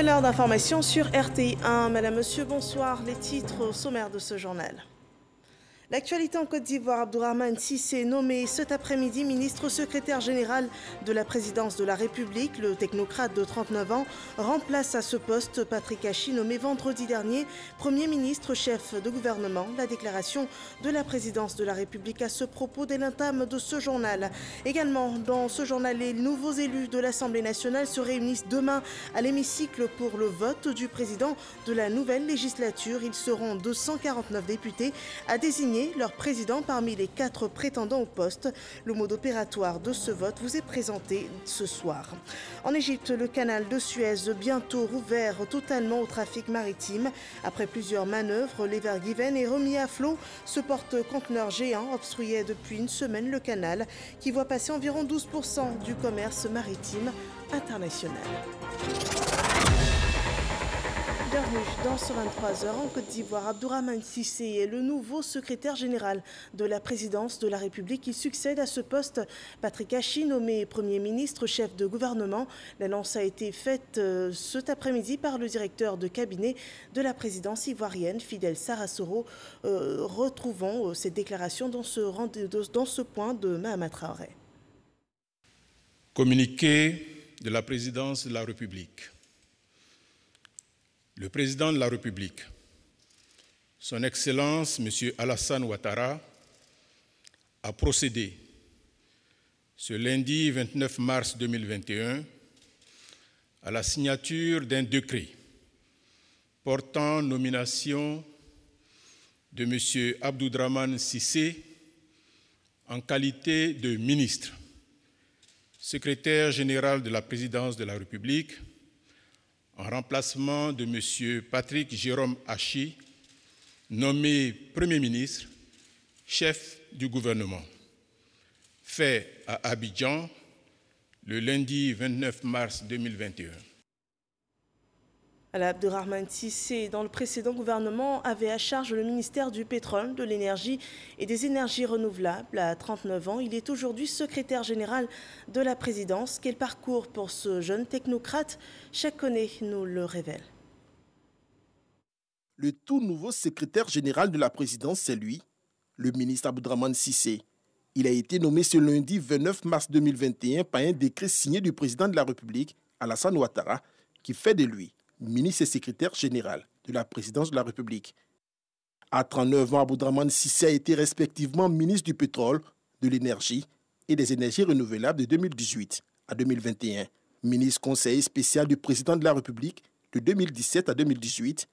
est l'heure d'information sur RTI1. Madame, Monsieur, bonsoir. Les titres au sommaire de ce journal. L'actualité en Côte d'Ivoire, Abdourahmane Cissé, nommé cet après-midi ministre secrétaire général de la présidence de la République. Le technocrate de 39 ans remplace à ce poste Patrick Hachi, nommé vendredi dernier Premier ministre chef de gouvernement. La déclaration de la présidence de la République à ce propos dès l'entame de ce journal. Également, dans ce journal, les nouveaux élus de l'Assemblée nationale se réunissent demain à l'hémicycle pour le vote du président de la nouvelle législature. Ils seront 249 députés à désigner leur président parmi les 4 prétendants au poste. Le mode opératoire de ce vote vous est présenté ce soir. En Égypte, le canal de Suez bientôt rouvert totalement au trafic maritime. Après plusieurs manœuvres, l'Ever Given est remis à flot. Ce porte-conteneurs géant obstruait depuis une semaine le canal qui voit passer environ 12% du commerce maritime international. Bienvenue dans ce 23h en Côte d'Ivoire. Abdourahmane Cissé est le nouveau secrétaire général de la présidence de la République. Il succède à ce poste Patrick Hachi, nommé Premier ministre, chef de gouvernement. L'annonce a été faite cet après-midi par le directeur de cabinet de la présidence ivoirienne, Fidel Sarasoro. Retrouvons cette déclaration dans ce point de Mahama Traoré. Communiqué de la présidence de la République. Le président de la République, son Excellence M. Alassane Ouattara, a procédé ce lundi 29 mars 2021 à la signature d'un décret portant nomination de M. Abdourahmane Cissé en qualité de ministre, secrétaire général de la présidence de la République, en remplacement de M. Patrick Jérôme Hachi, nommé Premier ministre, chef du gouvernement, fait à Abidjan le lundi 29 mars 2021. Abdourahmane Cissé, dans le précédent gouvernement, avait à charge le ministère du pétrole, de l'énergie et des énergies renouvelables. À 39 ans, il est aujourd'hui secrétaire général de la présidence. Quel parcours pour ce jeune technocrate? Chaque année nous le révèle. Le tout nouveau secrétaire général de la présidence, c'est lui, le ministre Abdourahmane Cissé. Il a été nommé ce lundi 29 mars 2021 par un décret signé du président de la République, Alassane Ouattara, qui fait de lui ministre et secrétaire général de la présidence de la République. À 39 ans, Abdourahmane Cissé a été respectivement ministre du pétrole, de l'énergie et des énergies renouvelables de 2018 à 2021, ministre conseiller spécial du président de la République de 2017 à 2018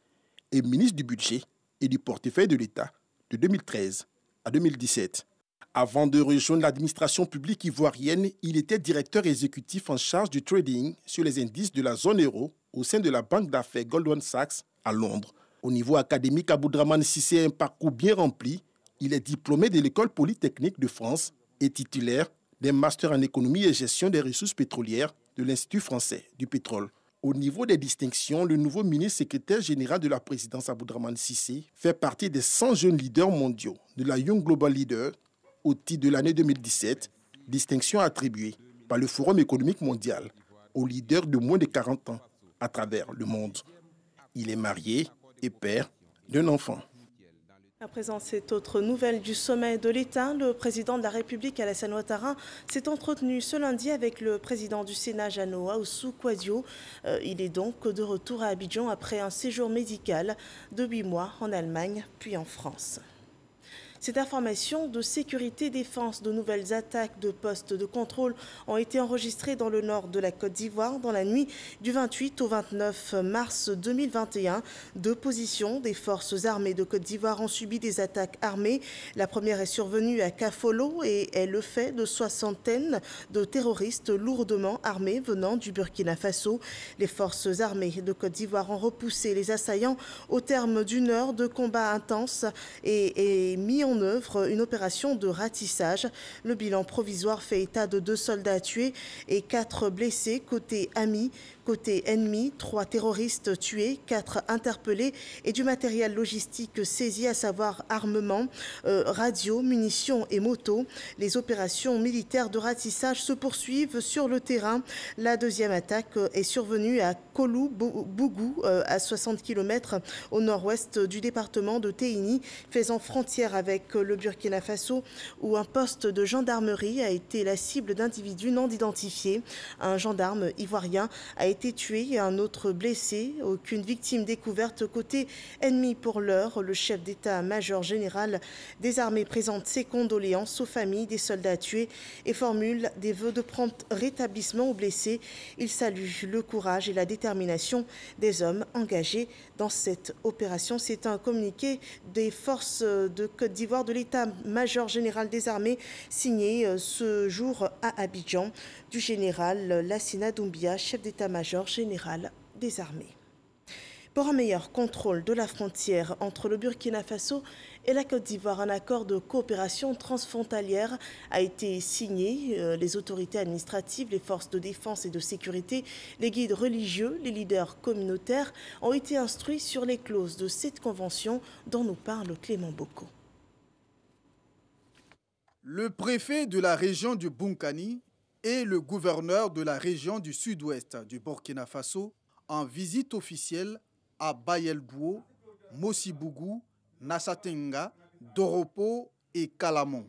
et ministre du budget et du portefeuille de l'État de 2013 à 2017. Avant de rejoindre l'administration publique ivoirienne, il était directeur exécutif en charge du trading sur les indices de la zone euro au sein de la banque d'affaires Goldman Sachs à Londres. Au niveau académique, Abdourahmane Cissé a un parcours bien rempli. Il est diplômé de l'École polytechnique de France et titulaire d'un master en économie et gestion des ressources pétrolières de l'Institut français du pétrole. Au niveau des distinctions, le nouveau ministre secrétaire général de la présidence Abdourahmane Cissé fait partie des 100 jeunes leaders mondiaux de la Young Global Leader au titre de l'année 2017, distinction attribuée par le Forum économique mondial aux leaders de moins de 40 ans à travers le monde. Il est marié et père d'un enfant. À présent, cette autre nouvelle du sommet de l'État. Le président de la République, Alassane Ouattara, s'est entretenu ce lundi avec le président du Sénat, Jeannot Ahoussou Kouadio. Il est donc de retour à Abidjan après un séjour médical de 8 mois en Allemagne puis en France. Cette information de sécurité défense, de nouvelles attaques de postes de contrôle ont été enregistrées dans le nord de la Côte d'Ivoire dans la nuit du 28 au 29 mars 2021. 2 positions des forces armées de Côte d'Ivoire ont subi des attaques armées. La première est survenue à Kafolo et est le fait de soixantaines de terroristes lourdement armés venant du Burkina Faso. Les forces armées de Côte d'Ivoire ont repoussé les assaillants au terme d'une heure de combat intense et mis en œuvre une opération de ratissage. Le bilan provisoire fait état de 2 soldats tués et 4 blessés côté ami. Côté ennemi, 3 terroristes tués, 4 interpellés et du matériel logistique saisi, à savoir armement, radio, munitions et motos. Les opérations militaires de ratissage se poursuivent sur le terrain. La deuxième attaque est survenue à Kolou-Bougou, à 60 km au nord-ouest du département de Téini, faisant frontière avec le Burkina Faso, où un poste de gendarmerie a été la cible d'individus non identifiés. Un gendarme ivoirien a été tué et un autre blessé. Aucune victime découverte côté ennemi pour l'heure. Le chef d'état-major général des armées présente ses condoléances aux familles des soldats tués et formule des vœux de prompt rétablissement aux blessés. Il salue le courage et la détermination des hommes engagés dans cette opération. C'est un communiqué des forces de Côte d'Ivoire de l'état-major général des armées signé ce jour à Abidjan du général Lassina Doumbia, chef d'état-major général des armées. Pour un meilleur contrôle de la frontière entre le Burkina Faso et la Côte d'Ivoire, un accord de coopération transfrontalière a été signé. Les autorités administratives, les forces de défense et de sécurité, les guides religieux, les leaders communautaires ont été instruits sur les clauses de cette convention dont nous parle Clément Boko. Le préfet de la région du Bunkani et le gouverneur de la région du sud-ouest du Burkina Faso en visite officielle à Bayeldouo, Mossibougou, Nassatenga, Doropo et Kalamon.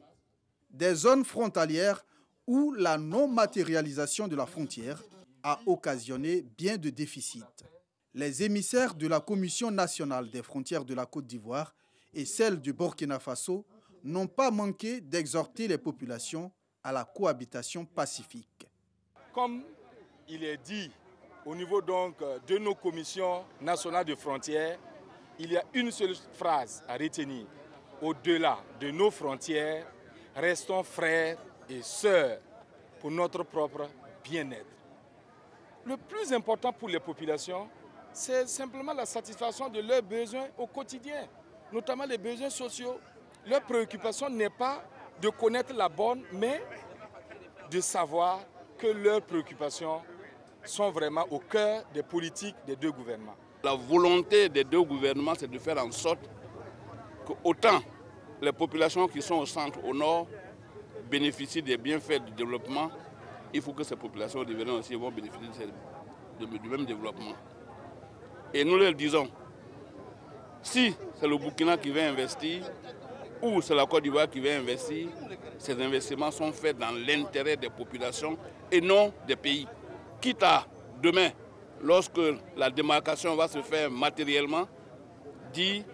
Des zones frontalières où la non-matérialisation de la frontière a occasionné bien de déficits. Les émissaires de la Commission nationale des frontières de la Côte d'Ivoire et celle du Burkina Faso n'ont pas manqué d'exhorter les populations à la cohabitation pacifique. Comme il est dit au niveau donc de nos commissions nationales de frontières, il y a une seule phrase à retenir. Au-delà de nos frontières, restons frères et sœurs pour notre propre bien-être. Le plus important pour les populations, c'est simplement la satisfaction de leurs besoins au quotidien, notamment les besoins sociaux. Leur préoccupation n'est pas de connaître la bonne, mais de savoir que leurs préoccupations sont vraiment au cœur des politiques des deux gouvernements. La volonté des deux gouvernements, c'est de faire en sorte que autant les populations qui sont au centre, au nord, bénéficient des bienfaits du développement, il faut que ces populations riveraines aussi vont bénéficier du même développement. Et nous leur disons, si c'est le Burkina qui va investir, ou c'est la Côte d'Ivoire qui va investir, ces investissements sont faits dans l'intérêt des populations et non des pays. Quitte à demain, lorsque la démarcation va se faire matériellement, dire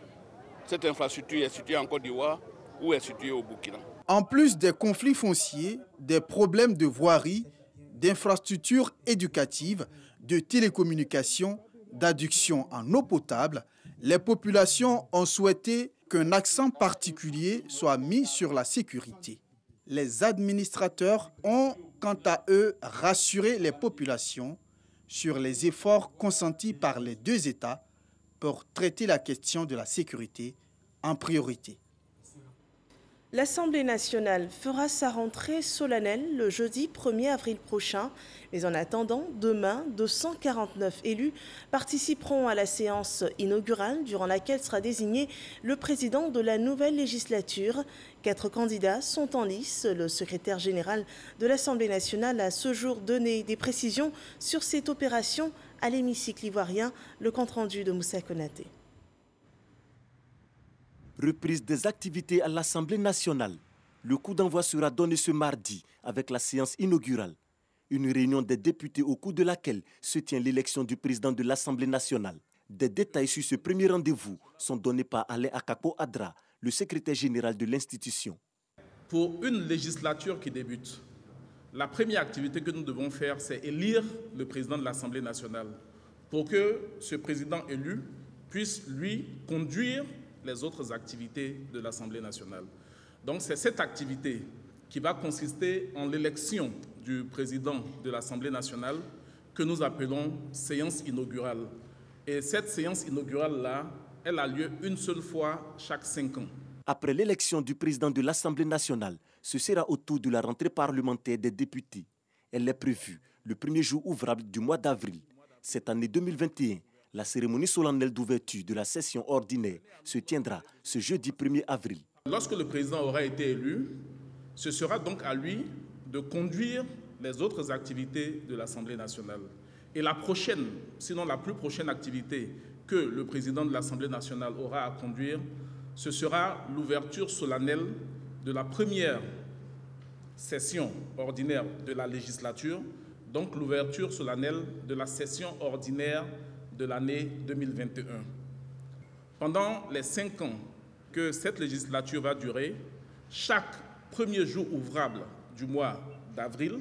cette infrastructure est située en Côte d'Ivoire ou est située au Burkina. En plus des conflits fonciers, des problèmes de voirie, d'infrastructures éducatives, de télécommunications, d'adduction en eau potable, les populations ont souhaité qu'un accent particulier soit mis sur la sécurité. Les administrateurs ont, quant à eux, rassuré les populations sur les efforts consentis par les deux États pour traiter la question de la sécurité en priorité. L'Assemblée nationale fera sa rentrée solennelle le jeudi 1er avril prochain. Mais en attendant, demain, 249 élus participeront à la séance inaugurale durant laquelle sera désigné le président de la nouvelle législature. 4 candidats sont en lice. Le secrétaire général de l'Assemblée nationale a ce jour donné des précisions sur cette opération à l'hémicycle ivoirien. Le compte-rendu de Moussa Konaté. Reprise des activités à l'Assemblée nationale. Le coup d'envoi sera donné ce mardi avec la séance inaugurale. Une réunion des députés au cours de laquelle se tient l'élection du président de l'Assemblée nationale. Des détails sur ce premier rendez-vous sont donnés par Alain Akapo Adra, le secrétaire général de l'institution. Pour une législature qui débute, la première activité que nous devons faire, c'est élire le président de l'Assemblée nationale pour que ce président élu puisse, lui, conduire les autres activités de l'Assemblée nationale. Donc c'est cette activité qui va consister en l'élection du président de l'Assemblée nationale que nous appelons séance inaugurale. Et cette séance inaugurale-là, elle a lieu une seule fois chaque 5 ans. Après l'élection du président de l'Assemblée nationale, ce sera au tour de la rentrée parlementaire des députés. Elle est prévue le premier jour ouvrable du mois d'avril. Cette année 2021, la cérémonie solennelle d'ouverture de la session ordinaire se tiendra ce jeudi 1er avril. Lorsque le président aura été élu, ce sera donc à lui de conduire les autres activités de l'Assemblée nationale. Et la prochaine, sinon la plus prochaine activité que le président de l'Assemblée nationale aura à conduire, ce sera l'ouverture solennelle de la première session ordinaire de la législature, donc l'ouverture solennelle de la session ordinaire de l'année 2021. Pendant les 5 ans que cette législature va durer, chaque premier jour ouvrable du mois d'avril,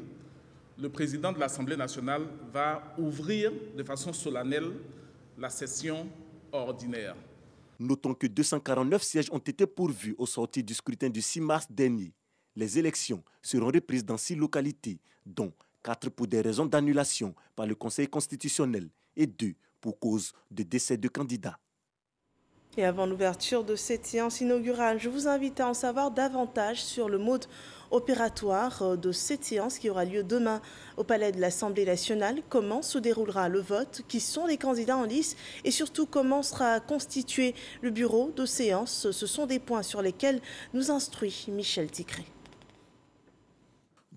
le président de l'Assemblée nationale va ouvrir de façon solennelle la session ordinaire. Notons que 249 sièges ont été pourvus au sortir du scrutin du 6 mars dernier. Les élections seront reprises dans 6 localités, dont 4 pour des raisons d'annulation par le Conseil constitutionnel et 2 pour cause de décès de candidats. Et avant l'ouverture de cette séance inaugurale, je vous invite à en savoir davantage sur le mode opératoire de cette séance qui aura lieu demain au Palais de l'Assemblée nationale. Comment se déroulera le vote, qui sont les candidats en lice et surtout comment sera constitué le bureau de séance. Ce sont des points sur lesquels nous instruit Michel Ticré.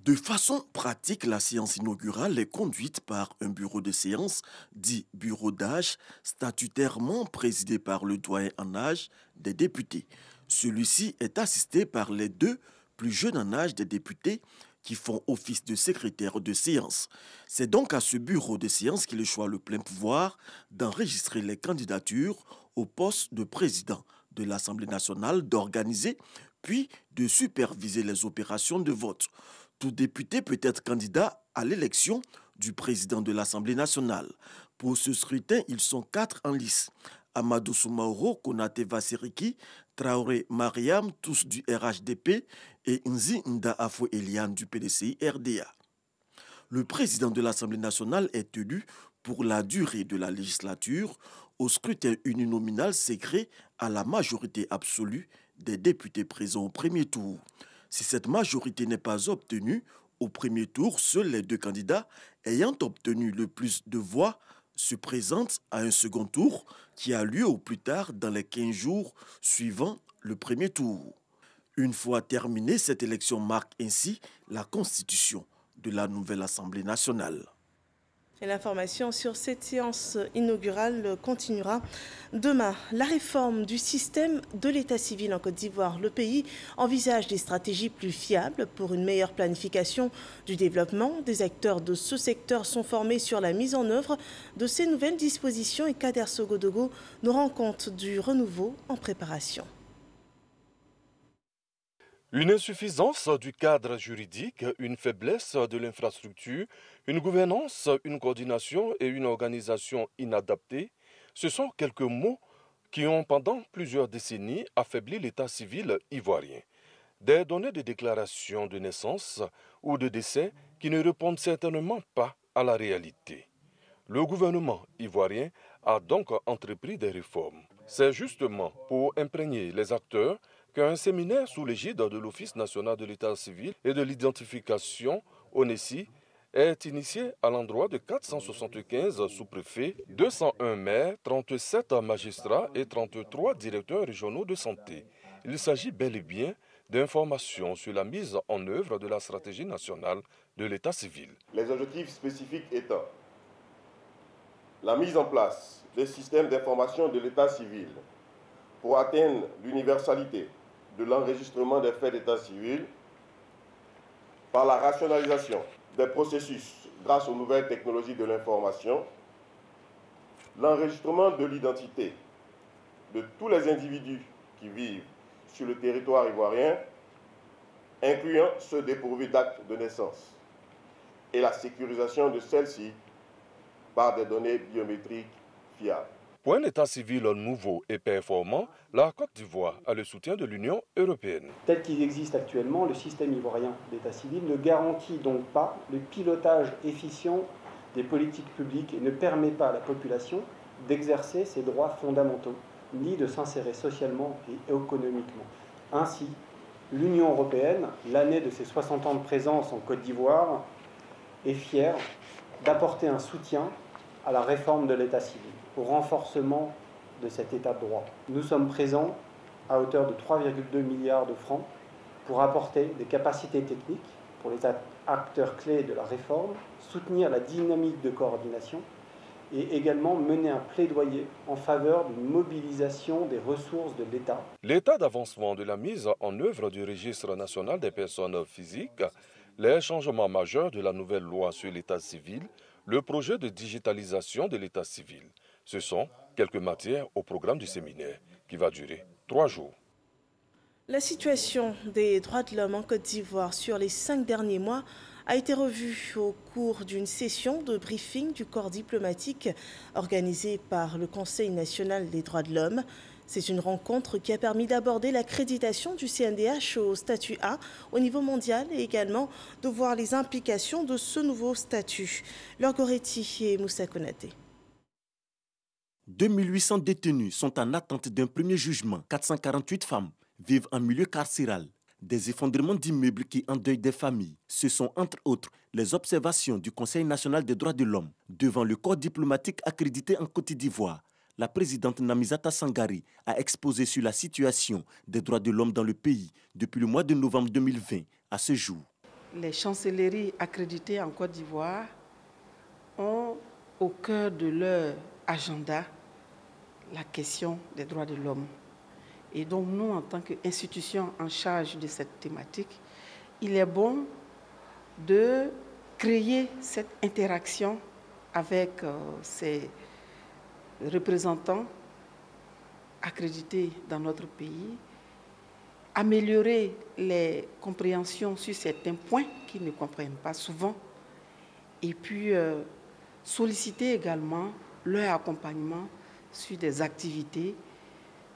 De façon pratique, la séance inaugurale est conduite par un bureau de séance, dit bureau d'âge, statutairement présidé par le doyen en âge des députés. Celui-ci est assisté par les 2 plus jeunes en âge des députés qui font office de secrétaire de séance. C'est donc à ce bureau de séance qu'il échoit le plein pouvoir d'enregistrer les candidatures au poste de président de l'Assemblée nationale, d'organiser puis de superviser les opérations de vote. Tout député peut être candidat à l'élection du président de l'Assemblée nationale. Pour ce scrutin, ils sont 4 en lice. Amadou Soumaoro, Konate Vassiriki, Traoré Mariam, tous du RHDP, et Nzi Nda Afo Eliane du PDCI RDA. Le président de l'Assemblée nationale est élu pour la durée de la législature au scrutin uninominal secret à la majorité absolue des députés présents au premier tour. Si cette majorité n'est pas obtenue, au premier tour, seuls les 2 candidats ayant obtenu le plus de voix se présentent à un second tour qui a lieu au plus tard dans les 15 jours suivant le premier tour. Une fois terminée, cette élection marque ainsi la constitution de la nouvelle Assemblée nationale. Et l'information sur cette séance inaugurale continuera demain. La réforme du système de l'état civil en Côte d'Ivoire. Le pays envisage des stratégies plus fiables pour une meilleure planification du développement. Des acteurs de ce secteur sont formés sur la mise en œuvre de ces nouvelles dispositions et Kader Sogodogo nous rend compte du renouveau en préparation. Une insuffisance du cadre juridique, une faiblesse de l'infrastructure, une gouvernance, une coordination et une organisation inadaptée, ce sont quelques mots qui ont pendant plusieurs décennies affaibli l'état civil ivoirien. Des données de déclaration de naissance ou de décès qui ne répondent certainement pas à la réalité. Le gouvernement ivoirien a donc entrepris des réformes. C'est justement pour imprégner les acteurs qu'un séminaire sous l'égide de l'Office national de l'état civil et de l'identification, ONESI, est initié à l'endroit de 475 sous-préfets, 201 maires, 37 magistrats et 33 directeurs régionaux de santé. Il s'agit bel et bien d'informations sur la mise en œuvre de la stratégie nationale de l'état civil. Les objectifs spécifiques étant la mise en place des systèmes d'information de l'état civil pour atteindre l'universalité de l'enregistrement des faits d'état civil par la rationalisation des processus grâce aux nouvelles technologies de l'information, l'enregistrement de l'identité de tous les individus qui vivent sur le territoire ivoirien, incluant ceux dépourvus d'actes de naissance, et la sécurisation de celles-ci par des données biométriques fiables. Pour un état civil nouveau et performant, la Côte d'Ivoire a le soutien de l'Union européenne. Tel qu'il existe actuellement, le système ivoirien d'état civil ne garantit donc pas le pilotage efficient des politiques publiques et ne permet pas à la population d'exercer ses droits fondamentaux, ni de s'insérer socialement et économiquement. Ainsi, l'Union européenne, l'année de ses 60 ans de présence en Côte d'Ivoire, est fière d'apporter un soutien à la réforme de l'état civil, au renforcement de cet état de droit. Nous sommes présents à hauteur de 3,2 milliards de francs pour apporter des capacités techniques pour les acteurs clés de la réforme, soutenir la dynamique de coordination et également mener un plaidoyer en faveur d'une mobilisation des ressources de l'État. L'état d'avancement de la mise en œuvre du registre national des personnes physiques, les changements majeurs de la nouvelle loi sur l'état civil, le projet de digitalisation de l'état civil. Ce sont quelques matières au programme du séminaire qui va durer 3 jours. La situation des droits de l'homme en Côte d'Ivoire sur les 5 derniers mois a été revue au cours d'une session de briefing du corps diplomatique organisée par le Conseil national des droits de l'homme. C'est une rencontre qui a permis d'aborder l'accréditation du CNDH au statut A au niveau mondial et également de voir les implications de ce nouveau statut. Laure Goretti et Moussa Konaté. 2800 détenus sont en attente d'un premier jugement. 448 femmes vivent en milieu carcéral. Des effondrements d'immeubles qui endeuillent des familles. Ce sont entre autres les observations du Conseil national des droits de l'homme devant le corps diplomatique accrédité en Côte d'Ivoire. La présidente Namizata Sangari a exposé sur la situation des droits de l'homme dans le pays depuis le mois de novembre 2020 à ce jour. Les chancelleries accréditées en Côte d'Ivoire ont au cœur de leur agenda la question des droits de l'homme. Et donc nous, en tant qu'institution en charge de cette thématique, il est bon de créer cette interaction avec ces représentants accrédités dans notre pays, améliorer les compréhensions sur certains points qu'ils ne comprennent pas souvent, et puis solliciter également leur accompagnement sur des activités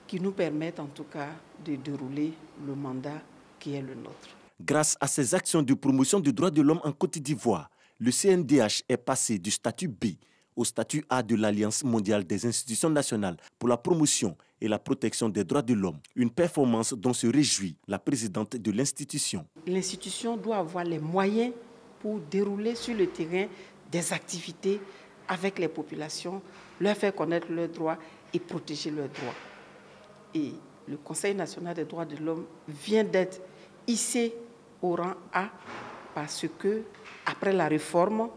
qui nous permettent en tout cas de dérouler le mandat qui est le nôtre. Grâce à ces actions de promotion des droits de l'homme en Côte d'Ivoire, le CNDH est passé du statut B au statut A de l'Alliance mondiale des institutions nationales pour la promotion et la protection des droits de l'homme. Une performance dont se réjouit la présidente de l'institution. L'institution doit avoir les moyens pour dérouler sur le terrain des activités avec les populations, leur faire connaître leurs droits et protéger leurs droits. Et le Conseil national des droits de l'homme vient d'être hissé au rang A parce que, après la réforme,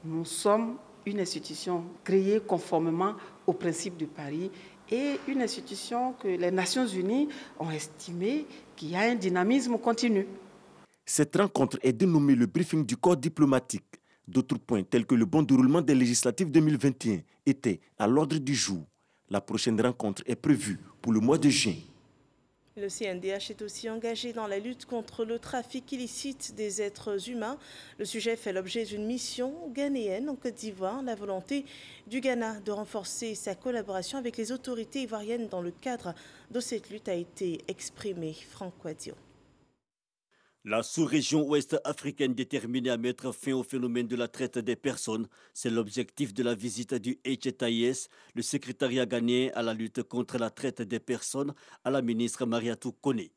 nous sommes une institution créée conformément aux principes de Paris et une institution que les Nations Unies ont estimé qu'il y a un dynamisme continu. Cette rencontre est dénommée le briefing du corps diplomatique. D'autres points tels que le bon déroulement des législatives 2021 étaient à l'ordre du jour. La prochaine rencontre est prévue pour le mois de juin. Le CNDH est aussi engagé dans la lutte contre le trafic illicite des êtres humains. Le sujet fait l'objet d'une mission ghanéenne en Côte d'Ivoire. La volonté du Ghana de renforcer sa collaboration avec les autorités ivoiriennes dans le cadre de cette lutte a été exprimée. Franck Wadio. La sous-région ouest africaine déterminée à mettre fin au phénomène de la traite des personnes, c'est l'objectif de la visite du HTIS, le secrétariat ghanéen à la lutte contre la traite des personnes, à la ministre Mariatou Koné.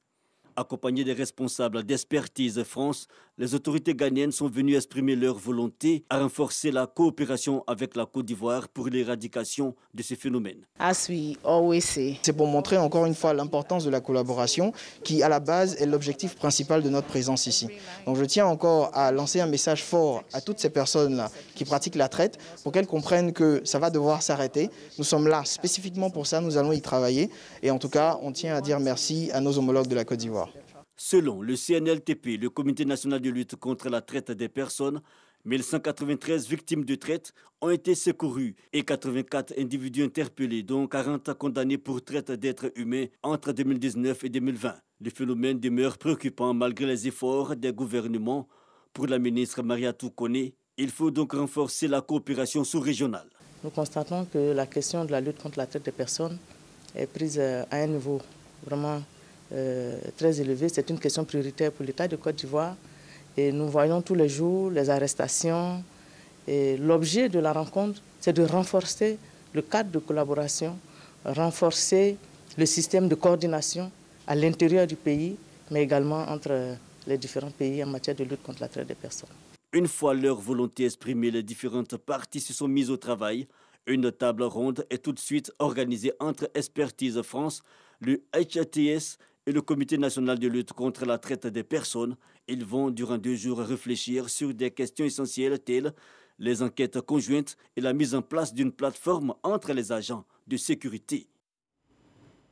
Accompagnés des responsables d'Expertise France, les autorités ghanéennes sont venues exprimer leur volonté à renforcer la coopération avec la Côte d'Ivoire pour l'éradication de ce phénomène. C'est pour montrer encore une fois l'importance de la collaboration qui, à la base, est l'objectif principal de notre présence ici. Donc je tiens encore à lancer un message fort à toutes ces personnes-là qui pratiquent la traite pour qu'elles comprennent que ça va devoir s'arrêter. Nous sommes là spécifiquement pour ça, nous allons y travailler. Et en tout cas, on tient à dire merci à nos homologues de la Côte d'Ivoire. Selon le CNLTP, le Comité national de lutte contre la traite des personnes, 1193 victimes de traite ont été secourues et 84 individus interpellés, dont 40 condamnés pour traite d'êtres humains entre 2019 et 2020. Le phénomène demeure préoccupant malgré les efforts des gouvernements. Pour la ministre Mariatou Koné, il faut donc renforcer la coopération sous-régionale. Nous constatons que la question de la lutte contre la traite des personnes est prise à un niveau vraiment très élevé. C'est une question prioritaire pour l'État de Côte d'Ivoire. Et nous voyons tous les jours les arrestations. Et l'objet de la rencontre, c'est de renforcer le cadre de collaboration, renforcer le système de coordination à l'intérieur du pays, mais également entre les différents pays en matière de lutte contre la traite des personnes. Une fois leur volonté exprimée, les différentes parties se sont mises au travail. Une table ronde est tout de suite organisée entre Expertise France, le HATS et le Comité national de lutte contre la traite des personnes. Ils vont durant 2 jours réfléchir sur des questions essentielles telles les enquêtes conjointes et la mise en place d'une plateforme entre les agents de sécurité.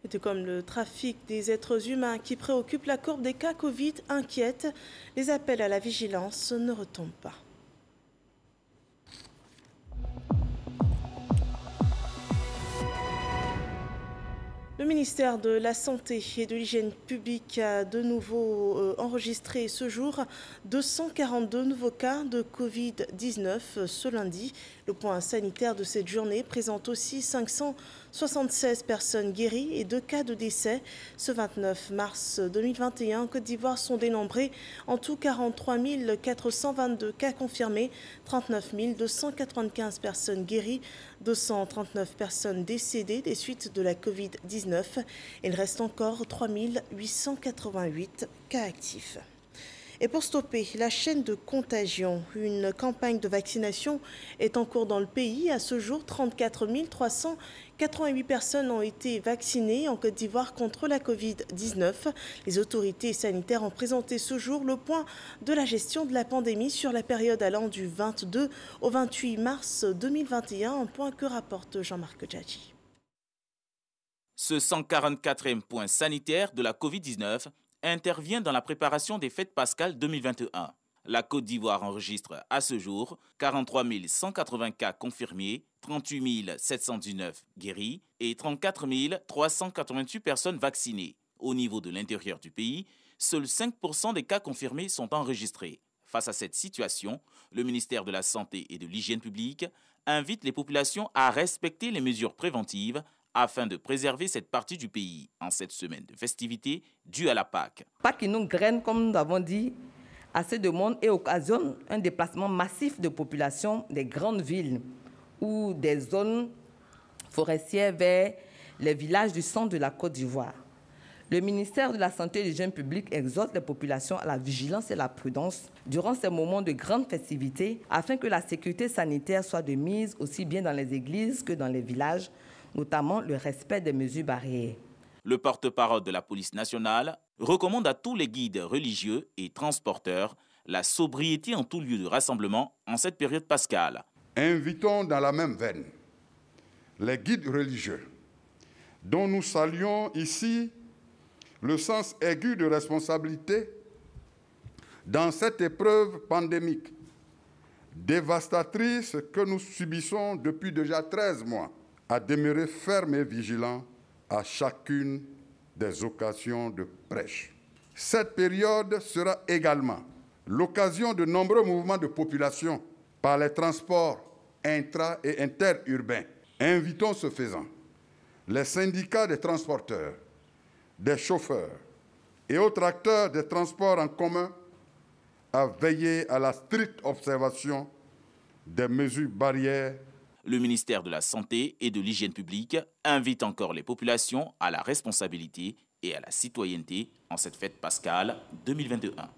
Tout comme le trafic des êtres humains qui préoccupe, la courbe des cas Covid inquiète. Les appels à la vigilance ne retombent pas. Le ministère de la Santé et de l'Hygiène publique a de nouveau enregistré ce jour 242 nouveaux cas de Covid-19 ce lundi. Le point sanitaire de cette journée présente aussi 576 personnes guéries et 2 cas de décès. Ce 29 mars 2021, en Côte d'Ivoire sont dénombrés en tout 43 422 cas confirmés, 39 295 personnes guéries, 239 personnes décédées des suites de la Covid-19. Il reste encore 3 888 cas actifs. Et pour stopper la chaîne de contagion, une campagne de vaccination est en cours dans le pays. À ce jour, 34 388 personnes ont été vaccinées en Côte d'Ivoire contre la Covid-19. Les autorités sanitaires ont présenté ce jour le point de la gestion de la pandémie sur la période allant du 22 au 28 mars 2021, un point que rapporte Jean-Marc Djadji. Ce 144e point sanitaire de la Covid-19 intervient dans la préparation des fêtes pascales 2021. La Côte d'Ivoire enregistre à ce jour 43 180 cas confirmés, 38 719 guéris et 34 388 personnes vaccinées. Au niveau de l'intérieur du pays, seuls 5% des cas confirmés sont enregistrés. Face à cette situation, le ministère de la Santé et de l'Hygiène publique invite les populations à respecter les mesures préventives afin de préserver cette partie du pays en cette semaine de festivités due à la Pâques. Pâques inaugure, comme nous avons dit, assez de monde et occasionne un déplacement massif de population des grandes villes ou des zones forestières vers les villages du centre de la Côte d'Ivoire. Le ministère de la Santé et de l'Hygiène publique exhorte les populations à la vigilance et la prudence durant ces moments de grandes festivités afin que la sécurité sanitaire soit de mise aussi bien dans les églises que dans les villages, notamment le respect des mesures barrières. Le porte-parole de la police nationale recommande à tous les guides religieux et transporteurs la sobriété en tout lieu de rassemblement en cette période pascale. Invitons dans la même veine les guides religieux, dont nous saluons ici le sens aigu de responsabilité dans cette épreuve pandémique dévastatrice que nous subissons depuis déjà 13 mois, à demeurer fermes et vigilants à chacune des occasions de prêche. Cette période sera également l'occasion de nombreux mouvements de population par les transports intra- et interurbains. Invitons ce faisant les syndicats des transporteurs, des chauffeurs et autres acteurs des transports en commun à veiller à la stricte observation des mesures barrières. Le ministère de la Santé et de l'Hygiène publique invite encore les populations à la responsabilité et à la citoyenneté en cette fête pascale 2021.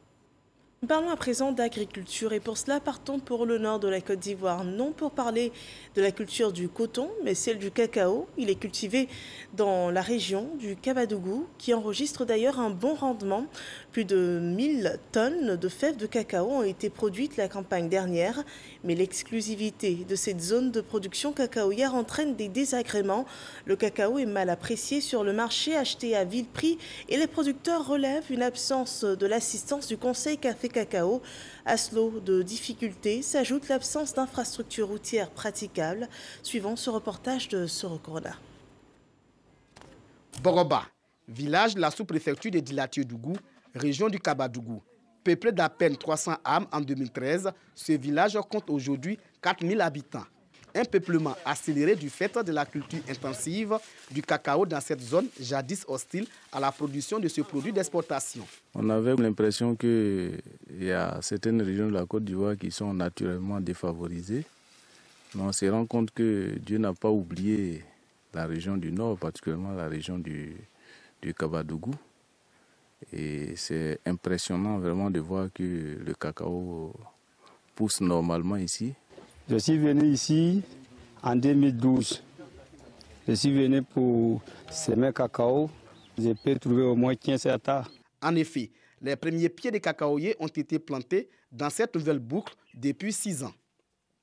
Parlons à présent d'agriculture et pour cela partons pour le nord de la Côte d'Ivoire. Non pour parler de la culture du coton, mais celle du cacao. Il est cultivé dans la région du Kabadougou qui enregistre d'ailleurs un bon rendement. Plus de 1000 tonnes de fèves de cacao ont été produites la campagne dernière. Mais l'exclusivité de cette zone de production cacaoyère entraîne des désagréments. Le cacao est mal apprécié sur le marché, acheté à vil prix et les producteurs relèvent une absence de l'assistance du Conseil Café Cacao. À ce lot de difficultés s'ajoute l'absence d'infrastructures routières praticables, suivant ce reportage de Sorokorda. Boroba, village de la sous-préfecture de Dilatieu-Dougou, région du Kabadougou. Peuplé d'à peine 300 âmes en 2013, ce village compte aujourd'hui 4000 habitants. Un peuplement accéléré du fait de la culture intensive du cacao dans cette zone jadis hostile à la production de ce produit d'exportation. On avait l'impression qu'il y a certaines régions de la Côte d'Ivoire qui sont naturellement défavorisées. Mais on se rend compte que Dieu n'a pas oublié la région du Nord, particulièrement la région du Kabadougou. Et c'est impressionnant vraiment de voir que le cacao pousse normalement ici. Je suis venu ici en 2012. Je suis venu pour semer cacao. Je peux trouver au moins 15 hectares. En effet, les premiers pieds de cacaoyers ont été plantés dans cette nouvelle boucle depuis 6 ans.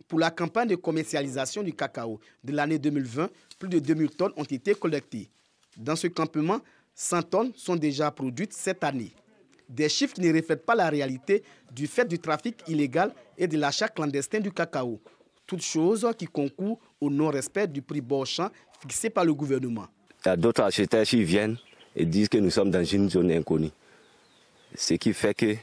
Pour la campagne de commercialisation du cacao de l'année 2020, plus de 2000 tonnes ont été collectées. Dans ce campement, 100 tonnes sont déjà produites cette année. Des chiffres qui ne reflètent pas la réalité du fait du trafic illégal et de l'achat clandestin du cacao. Toutes choses qui concourent au non-respect du prix Beauchamp fixé par le gouvernement. Il y a d'autres acheteurs qui viennent et disent que nous sommes dans une zone inconnue. Ce qui fait que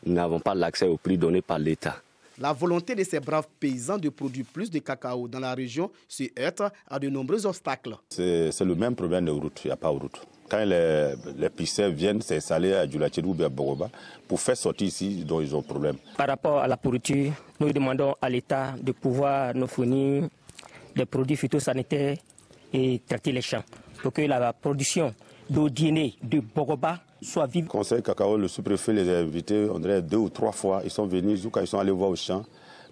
nous n'avons pas l'accès au prix donné par l'État. La volonté de ces braves paysans de produire plus de cacao dans la région se heurte à de nombreux obstacles. C'est le même problème de route, il n'y a pas de route. Quand les pisteurs viennent s'installer à Djoulatirou ou à Bogoba, pour faire sortir ici, donc ils ont problème. Par rapport à la pourriture, nous demandons à l'État de pouvoir nous fournir des produits phytosanitaires et traiter les champs pour que la production d'eau dîner de Bogoba soit vive. Conseil cacao, le sous-préfet les a invités, on dirait 2 ou 3 fois. Ils sont venus, ils sont allés voir au champ,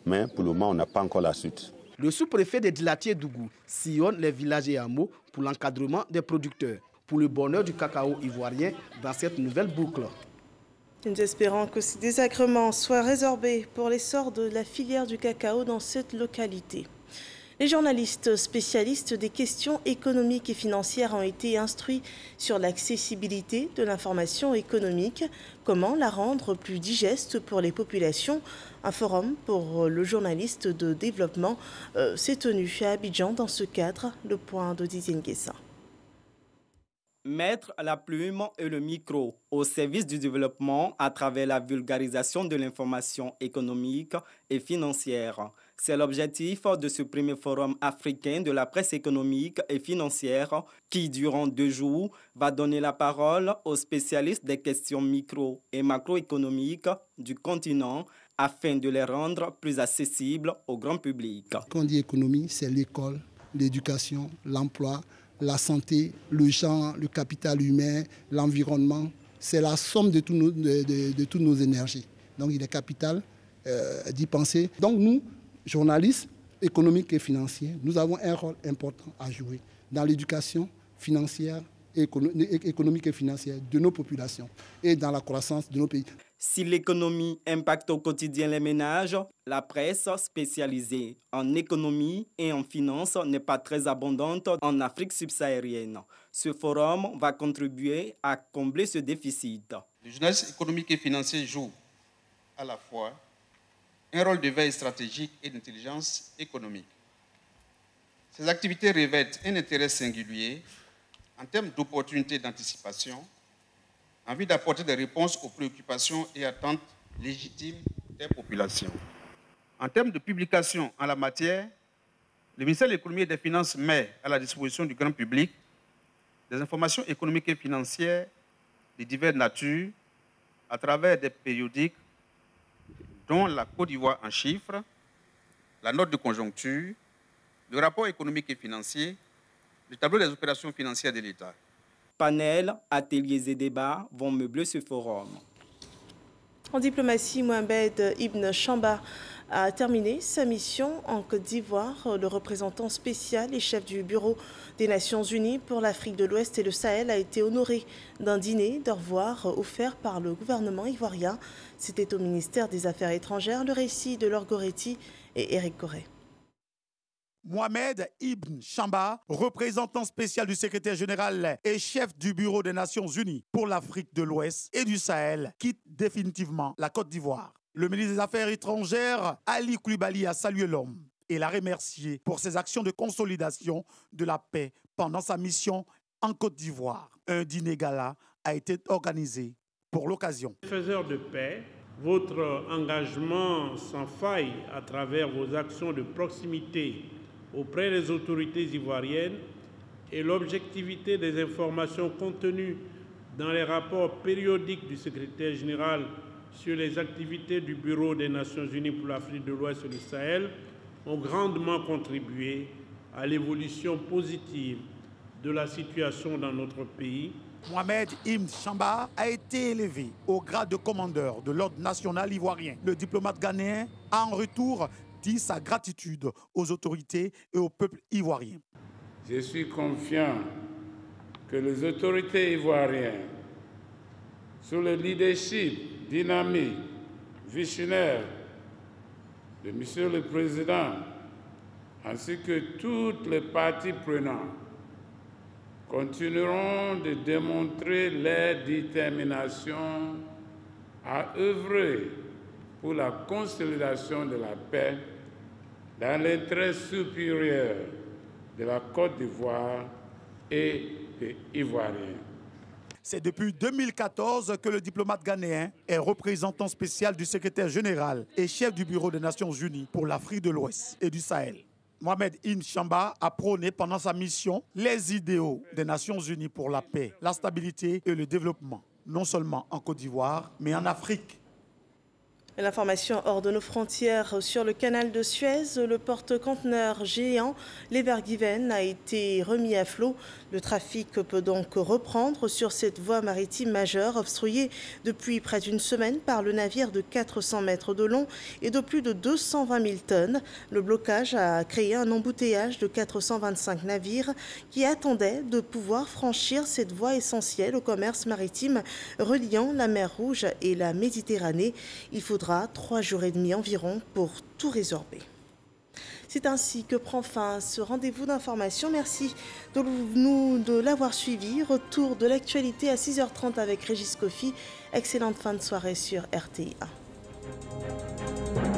mais pour le moment, on n'a pas encore la suite. Le sous-préfet de Dilatier-Dougou sillonne les villages et hameaux pour l'encadrement des producteurs, pour le bonheur du cacao ivoirien dans cette nouvelle boucle. Nous espérons que ces désagréments soient résorbés pour l'essor de la filière du cacao dans cette localité. Les journalistes spécialistes des questions économiques et financières ont été instruits sur l'accessibilité de l'information économique, comment la rendre plus digeste pour les populations. Un forum pour le journaliste de développement s'est tenu à Abidjan dans ce cadre, le point de Didier Nguessa. Mettre la plume et le micro au service du développement à travers la vulgarisation de l'information économique et financière. C'est l'objectif de ce premier forum africain de la presse économique et financière qui, durant 2 jours, va donner la parole aux spécialistes des questions micro- et macroéconomiques du continent afin de les rendre plus accessibles au grand public. Quand on dit économie, c'est l'école, l'éducation, l'emploi, la santé, le genre, le capital humain, l'environnement. C'est la somme de toutes nos énergies. Donc il est capital d'y penser. Donc nous, journalistes économiques et financiers, nous avons un rôle important à jouer dans l'éducation financière, économique et financière de nos populations et dans la croissance de nos pays. Si l'économie impacte au quotidien les ménages, la presse spécialisée en économie et en finance n'est pas très abondante en Afrique subsaharienne. Ce forum va contribuer à combler ce déficit. Le journaliste économique et financier joue à la fois un rôle de veille stratégique et d'intelligence économique. Ces activités revêtent un intérêt singulier en termes d'opportunités d'anticipation, en vue d'apporter des réponses aux préoccupations et attentes légitimes des populations. En termes de publication en la matière, le ministère de l'Économie et des Finances met à la disposition du grand public des informations économiques et financières de diverses natures à travers des périodiques dont la Côte d'Ivoire en chiffres, la note de conjoncture, le rapport économique et financier, le tableau des opérations financières de l'État. Panels, ateliers et débats vont meubler ce forum. En diplomatie, Mohamed Ibn Chamba a terminé sa mission en Côte d'Ivoire. Le représentant spécial et chef du bureau des Nations Unies pour l'Afrique de l'Ouest et le Sahel a été honoré d'un dîner d'au revoir offert par le gouvernement ivoirien. C'était au ministère des Affaires étrangères. Le récit de Laure Goretti et Éric Corré. Mohamed Ibn Chamba, représentant spécial du secrétaire général et chef du bureau des Nations Unies pour l'Afrique de l'Ouest et du Sahel, quitte définitivement la Côte d'Ivoire. Le ministre des Affaires étrangères, Ali Koulibaly, a salué l'homme et l'a remercié pour ses actions de consolidation de la paix pendant sa mission en Côte d'Ivoire. Un dîner gala a été organisé pour l'occasion. Faiseur de paix, votre engagement sans faille à travers vos actions de proximité auprès des autorités ivoiriennes et l'objectivité des informations contenues dans les rapports périodiques du secrétaire général sur les activités du Bureau des Nations Unies pour l'Afrique de l'Ouest et le Sahel ont grandement contribué à l'évolution positive de la situation dans notre pays. Mohamed Ibn Chamba a été élevé au grade de commandeur de l'ordre national ivoirien. Le diplomate ghanéen a en retour dit sa gratitude aux autorités et au peuple ivoirien. Je suis confiant que les autorités ivoiriennes, sous le leadership dynamique, visionnaire de M. le Président, ainsi que toutes les parties prenantes, continueront de démontrer leur détermination à œuvrer pour la consolidation de la paix dans l'intérêt supérieur de la Côte d'Ivoire et des Ivoiriens. C'est depuis 2014 que le diplomate ghanéen est représentant spécial du secrétaire général et chef du bureau des Nations Unies pour l'Afrique de l'Ouest et du Sahel. Mohamed Ibn Chamba a prôné pendant sa mission les idéaux des Nations Unies pour la paix, la stabilité et le développement, non seulement en Côte d'Ivoire, mais en Afrique. L'information hors de nos frontières sur le canal de Suez, le porte-conteneurs géant l'Evergiven a été remis à flot. Le trafic peut donc reprendre sur cette voie maritime majeure obstruée depuis près d'une semaine par le navire de 400 mètres de long et de plus de 220 000 tonnes. Le blocage a créé un embouteillage de 425 navires qui attendaient de pouvoir franchir cette voie essentielle au commerce maritime reliant la mer Rouge et la Méditerranée. Il faudra 3 jours et demi environ pour tout résorber. C'est ainsi que prend fin ce rendez-vous d'information. Merci de l'avoir suivi. Retour de l'actualité à 6h30 avec Régis Kofi. Excellente fin de soirée sur RTI 1.